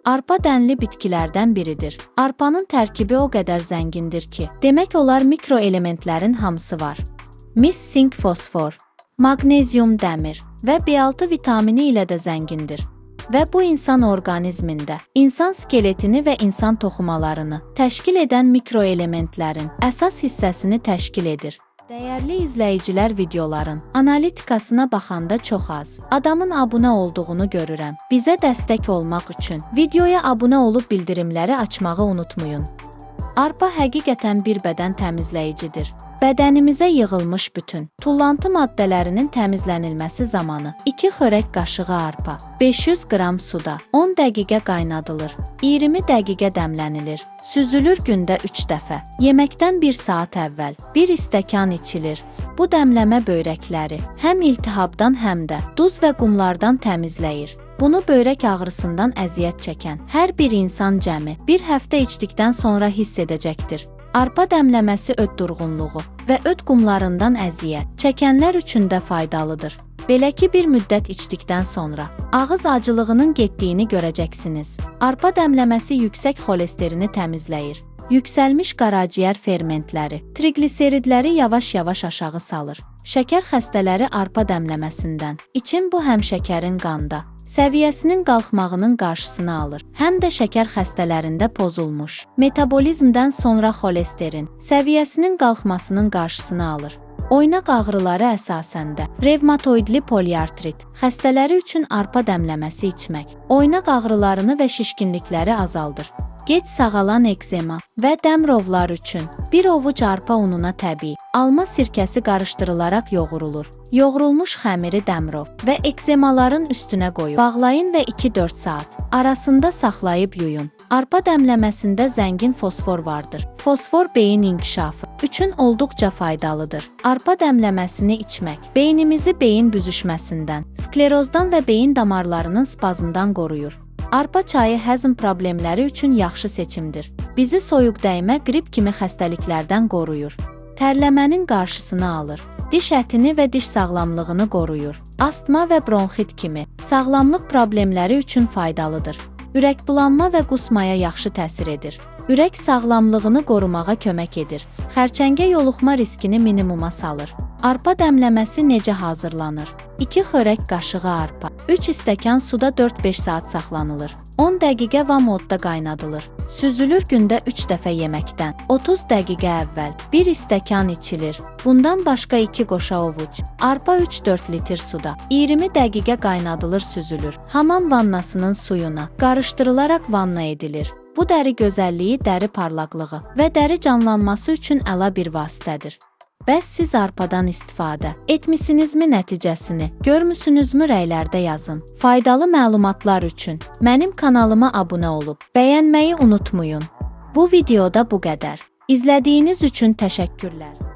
Arpa dənli bitkilərdən biridir. Arpanın tərkibi o qədər zəngindir ki, demək olar mikroelementlərin hamısı var. Mis, sink, fosfor, maqnezium, dəmir və B6 vitamini ilə də zəngindir. Və bu insan orqanizmində, insan skeletini və insan toxumalarını təşkil edən mikroelementlərin əsas hissəsini təşkil edir. Dəyərli izləyicilər, videoların analitikasına baxanda çox az adamın abunə olduğunu görürəm. Bizə dəstək olmaq üçün videoya abunə olub bildirimləri açmağı unutmayın. Arpa həqiqətən bir bədən təmizləyicidir. Bədənimizə yığılmış bütün tullantı maddələrinin təmizlənilməsi zamanı 2 xörək qaşığı arpa 500 qram suda 10 dəqiqə qaynadılır, 20 dəqiqə dəmlənilir, süzülür gündə 3 dəfə. Yeməkdən 1 saat əvvəl 1 stəkan içilir. Bu dəmləmə böyrəkləri həm iltihabdan, həm də duz və qumlardan təmizləyir. Bunu böyrək ağrısından əziyyət çəkən hər bir insan cəmi 1 həftə içdikdən sonra hiss edəcəkdir. Arpa dəmləməsi öd durğunluğu və öd qumlarından əziyyət çəkənlər üçün də faydalıdır. Belə ki, bir müddət içdikdən sonra ağız acılığının getdiyini görəcəksiniz. Arpa dəmləməsi yüksək xolesterini təmizləyir. Yüksəlmiş qaraciyər fermentləri, triqliseridləri yavaş-yavaş aşağı salır. Şəkər xəstələri arpa dəmləməsindən için bu həm şəkərin qanda səviyyəsinin qalxmağının qarşısını alır, həm də şəkər xəstələrində pozulmuş metabolizmdən sonra xolesterin səviyyəsinin qalxmasının qarşısını alır. Oynaq ağrıları əsasəndə revmatoidli poliartrit xəstələri üçün arpa dəmləməsi içmək oynaq ağrılarını və şişkinlikləri azaldır. Gec sağalan ekzema və dəmrovlar üçün bir ovuc arpa ununa təbii alma sirkəsi qarışdırılaraq yoğrulur. Yoğrulmuş xəmiri dəmrov və ekzemaların üstünə qoyub bağlayın və 2-4 saat arasında saxlayıb yuyun. Arpa dəmləməsində zəngin fosfor vardır. Fosfor beyin inkişafı üçün olduqca faydalıdır. Arpa dəmləməsini içmək beynimizi beyin büzüşməsindən, sklerozdan və beyin damarlarının spazmdan qoruyur. Arpa çayı həzm problemləri üçün yaxşı seçimdir. Bizi soyuq dəymə, qrip kimi xəstəliklərdən qoruyur. Tərləmənin qarşısını alır. Diş ətini və diş sağlamlığını qoruyur. Astma və bronxit kimi sağlamlıq problemləri üçün faydalıdır. Ürək bulanma və qusmaya yaxşı təsir edir. Ürək sağlamlığını qorumağa kömək edir. Xərçəngə yoluxma riskini minimuma salır. Arpa dəmləməsi necə hazırlanır? 2 xörək qaşığı arpa 3 stəkan suda 4-5 saat saxlanılır. 10 dəqiqə vam odda qaynadılır. Süzülür gündə 3 dəfə yeməkdən. 30 dəqiqə əvvəl 1 stəkan içilir. Bundan başqa 2 qoşa ovuc arpa 3-4 litr suda 20 dəqiqə qaynadılır, süzülür. Hamam vannasının suyuna qarışdırılaraq vanna edilir. Bu dəri gözəlliyi, dəri parlaqlığı və dəri canlanması üçün əla bir vasitədir. Bəs siz arpadan istifadə etmisinizmi, nəticəsini görmüsünüzmü, rəylərdə yazın. Faydalı məlumatlar üçün mənim kanalıma abunə olub bəyənməyi unutmayın. Bu videoda bu qədər. İzlədiyiniz üçün təşəkkürlər.